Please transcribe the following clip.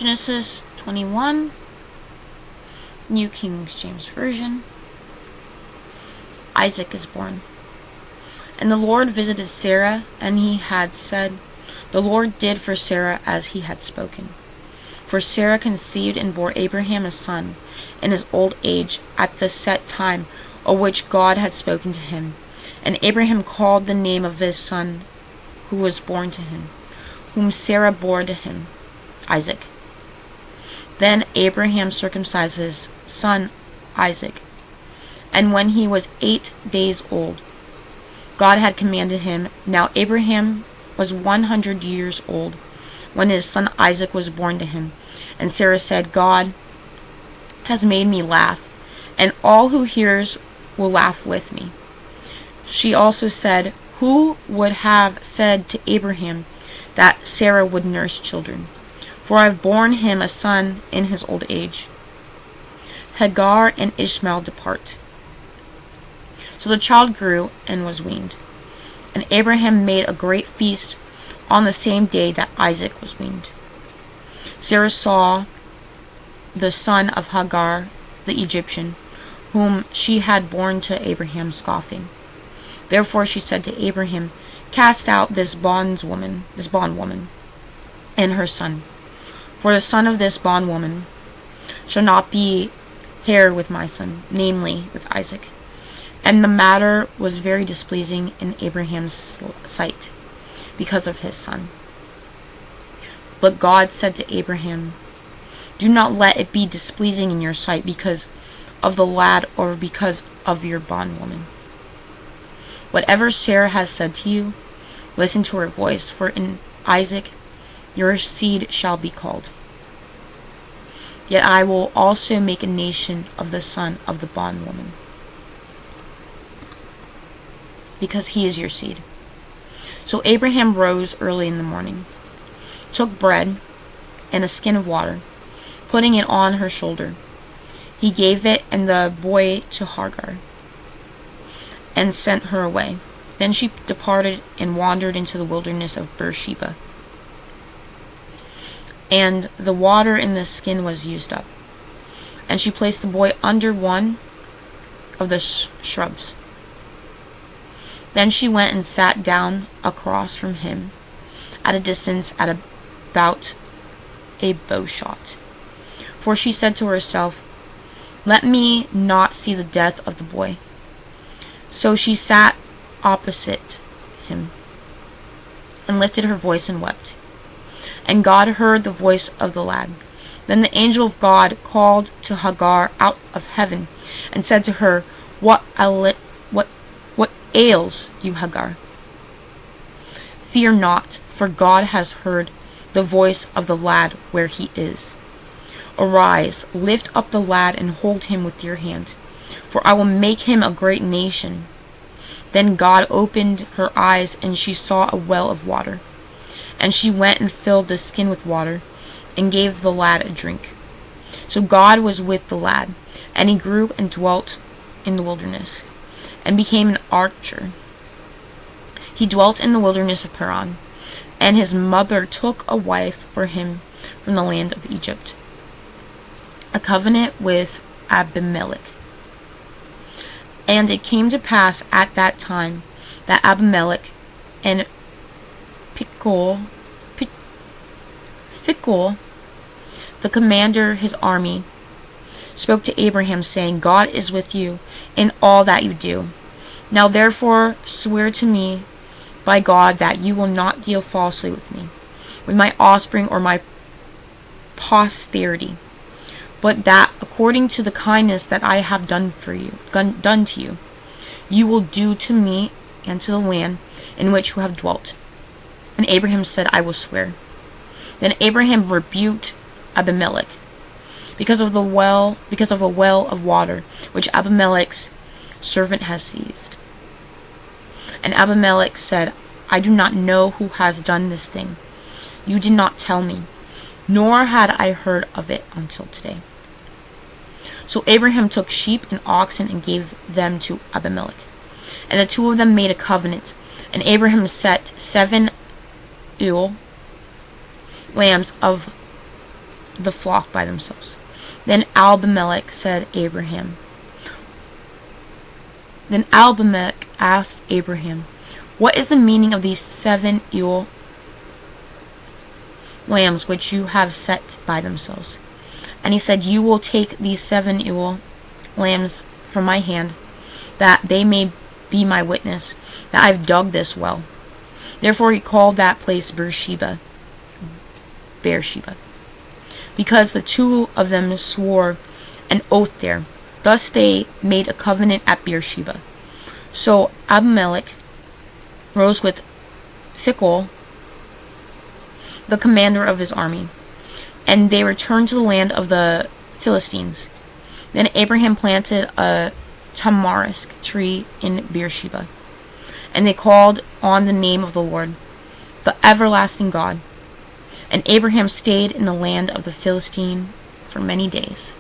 Genesis 21, New King James Version. Isaac is born. And the Lord visited Sarah, and he had said, the Lord did for Sarah as he had spoken. For Sarah conceived and bore Abraham a son in his old age at the set time of which God had spoken to him. And Abraham called the name of his son who was born to him, whom Sarah bore to him, Isaac. Then Abraham circumcised his son Isaac. And when he was 8 days old, God had commanded him. Now Abraham was 100 years old when his son Isaac was born to him. And Sarah said, God has made me laugh, and all who hears will laugh with me. She also said, who would have said to Abraham that Sarah would nurse children? For I have borne him a son in his old age. Hagar and Ishmael depart. So the child grew and was weaned. And Abraham made a great feast on the same day that Isaac was weaned. Sarah saw the son of Hagar, the Egyptian, whom she had borne to Abraham, scoffing. Therefore she said to Abraham, cast out this bondwoman, and her son. For the son of this bondwoman shall not be heir with my son, namely with Isaac. And the matter was very displeasing in Abraham's sight, because of his son. But God said to Abraham, do not let it be displeasing in your sight because of the lad or because of your bondwoman. Whatever Sarah has said to you, listen to her voice, for in Isaac your seed shall be called. Yet I will also make a nation of the son of the bondwoman, because he is your seed. So Abraham rose early in the morning, took bread and a skin of water, putting it on her shoulder. He gave it and the boy to Hagar, and sent her away. Then she departed and wandered into the wilderness of Beersheba. And the water in the skin was used up. And she placed the boy under one of the shrubs. Then she went and sat down across from him, at a distance at about a bow shot. For she said to herself, let me not see the death of the boy. So she sat opposite him, and lifted her voice and wept. And God heard the voice of the lad. Then the angel of God called to Hagar out of heaven, and said to her, What ails you, Hagar? Fear not, for God has heard the voice of the lad where he is. Arise, lift up the lad and hold him with your hand, for I will make him a great nation. Then God opened her eyes, and she saw a well of water. And she went and filled the skin with water, and gave the lad a drink. So God was with the lad, and he grew and dwelt in the wilderness, and became an archer. He dwelt in the wilderness of Paran, and his mother took a wife for him from the land of Egypt, a covenant with Abimelech. And it came to pass at that time that Abimelech and Phicol, the commander of his army, spoke to Abraham, saying, God is with you in all that you do. Now therefore swear to me by God that you will not deal falsely with me, with my offspring or my posterity, but that according to the kindness that I have done to you, you will do to me and to the land in which you have dwelt. And Abraham said, I will swear. Then Abraham rebuked Abimelech because of a well of water which Abimelech's servant has seized. And Abimelech said, I do not know who has done this thing. You did not tell me, nor had I heard of it until today. So Abraham took sheep and oxen and gave them to Abimelech. And the two of them made a covenant. And Abraham set 7 lambs of the flock by themselves. Then Abimelech asked Abraham, "What is the meaning of these 7 ewe lambs which you have set by themselves?" And he said, "You will take these 7 ewe lambs from my hand, that they may be my witness, that I have dug this well." Therefore he called that place Beersheba, because the 2 of them swore an oath there. Thus they made a covenant at Beersheba. So Abimelech rose with Phicol, the commander of his army, and they returned to the land of the Philistines. Then Abraham planted a tamarisk tree in Beersheba, and they called on the name of the Lord, the everlasting God. And Abraham stayed in the land of the Philistine for many days.